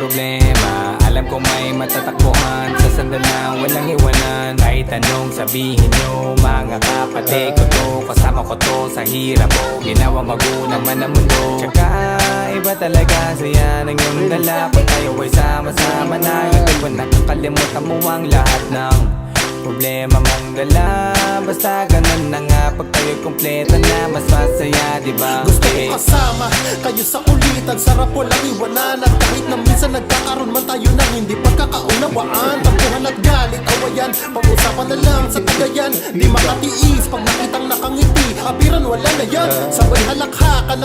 problema. Alam ko may matatakbuhan sa sandalan, walang iwanan. Kahit anong sabihin nyo, mga kapatid ko to, kasama ko to sa hirap mo. Ginawa magulang man ang mundo. Tsaka iba talaga saya ng iyong dala. Pag tayo ay sama-sama na, hindi ko nakakalimutan mo ang lahat ng problema mong dala. Basta ganun na nga, pag tayo kompleto na, mas masaya, diba? Gusto ko kasama kayo sa ulitan, sarap walang iwanan. At kahit na minsan nagkakaroon man tayo ng hindi pagkakaunawaan, tampuhan at galit, awayan, pag-usapan na lang sa tagayan. Di makatiis pag nakitang nakangiti, apiran wala na yan, sabay halakhakan.